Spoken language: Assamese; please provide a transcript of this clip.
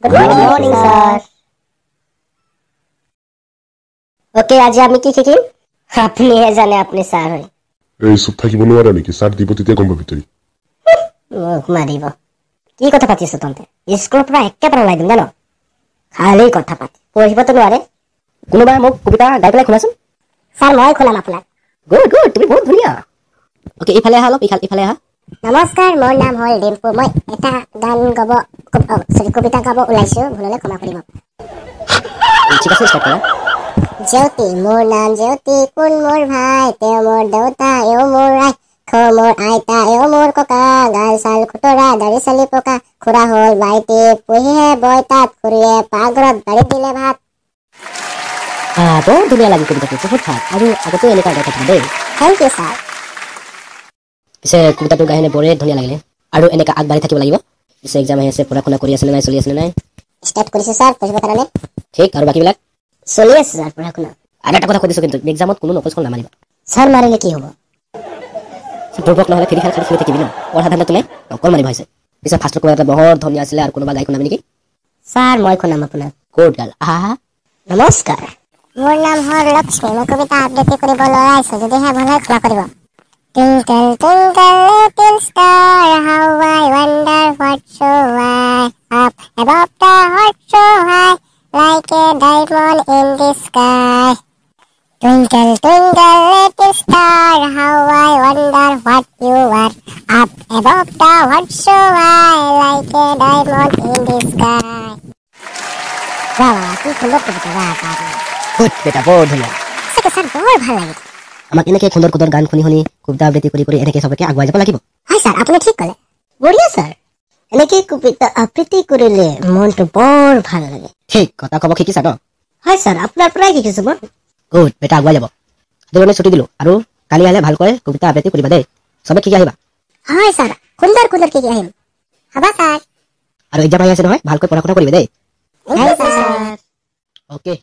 Good morning, sir. Okay, আজি আমি কি শিকিম? আপনিহে জানে আপনি স্যার হয়। এই সব থাকিব নোৱাৰা নেকি? স্যাৰ দিব তেতিয়া গম পাবি তই। মুখ মাৰিব। কি কথা পাতি আছো তহঁতে? স্কুলৰ পৰা একেবাৰে ওলাই দিম জানো? খালি কথা পাতি। পঢ়িবতো নোৱাৰে। কোনোবাই মোক কবিতা গাই পেলাই শুনাচোন। স্যার মই শুনাম আপোনাক। গুড গুড, তুমি বহুত ধুনীয়া। অকে, ইফালে আহা অলপ, ইফালে আহা। নমস্কাৰ, মোৰ নাম হ'ল ডিম্পু। মই এটা গান গাব কবিতা গাব ওলাইছো, ভুললে ক্ষমা কৰিব। ঠিক আছে, ষ্টাৰ্ট কৰা। জ্যোতি, মোৰ নাম জ্যোতি, কোন মোৰ ভাই, তেওঁ মোৰ দেউতা, এও মোৰ আই, মোৰ আইতা, এও মোৰ ককা, গাল চাল খুতৰা, দাড়ি চালি পকা, খুৰা হ'ল বাইটি, পুহিহে বই তাত, খুৰীয়ে পাকঘৰত বাৰীত দিলে ভাত। বৰ ধুনীয়া লাগে কবিতাটো, বহুত ভাল। আৰু আগতে এনেকুৱা গাই থাকিবা দেই। Thank you sir. পিছে কবিতাটো গাই বৰে ধুনীয়া লাগিলে, আৰু এনেকা আগবাঢ়ি থাকিব লাগিব। পিছে এক্সাম আহি আছে, পঢ়া শুনা কৰি আছে নে নাই, চলি আছে নে নাই? ষ্টাৰ্ট কৰিছো ছাৰ পঢ়িবৰ কাৰণে। ঠিক, আৰু বাকীবিলাক? চলি আছে ছাৰ পঢ়া শুনা। আৰু এটা কথা কৈ দিছো কিন্তু, এক্সামত কোনো নকলখন নামাৰিবা। ছাৰ মাৰিলে কি হ'ব? দুৰ্বক নহ'লে ফেৰি খেলি থাকিবি ন, পঢ়া ধান্দা তোলে অকল মাৰিব হৈছে। পিছে ফাৰ্ষ্টত কোৱা এটা বৰ ধুনীয়া আছিলে, আৰু কোনোবা গাই শুনাবি নেকি? ছাৰ মই শুনাম আপোনাক। গুড গাৰ্ল, আহা। নমস্কাৰ, মোৰ নাম হ'ল লক্ষ্মী। মই কবিতা আবৃত্তি কৰিব ল'ৰাইছো, যদিহে ভুল হয় ক্ষমা কৰিব। Twinkle, twinkle, little star, how I wonder what so high, up above the heart so high, like a diamond in the sky. Twinkle, twinkle, little star, how I wonder what you are, up above the heart so high, like a diamond in the sky. বাবা, কি সুন্দর কবিতা, বাবা। গুড বেটা, বৰ ধুনীয়া। সঁচাকে ছাৰ বৰ ভাল লাগে। আমাক এনেকে সুন্দৰ সুন্দৰ গান শুনি শুনি কবিতা আবৃত্তি কৰি কৰি এনেকে সবকে আগুৱাই যাব লাগিব। হয় ছাৰ, আপুনি ঠিক ক'লে। বঢ়িয়া ছাৰ। এনেকে কবিতা আবৃত্তি কৰিলে মনটো বৰ ভাল লাগে। ঠিক, কথা ক'ব শিকিছা ন? হয় ছাৰ, আপোনাৰ পৰাই শিকিছো মই। গুড বেটা, আগুৱাই যাব। আজি ছুটি দিলো, আৰু কালি আহিলে ভালকৈ কবিতা আবৃত্তি কৰিবা দেই। চবে শিকি আহিবা। হয় ছাৰ, সুন্দৰ সুন্দৰ শিকি আহিম। হ'ব ছাৰ। আৰু এক্সাম আহি আছে নহয়, ভালকৈ পঢ়া শুনা কৰিবা দেই। হয় ছাৰ। অকে।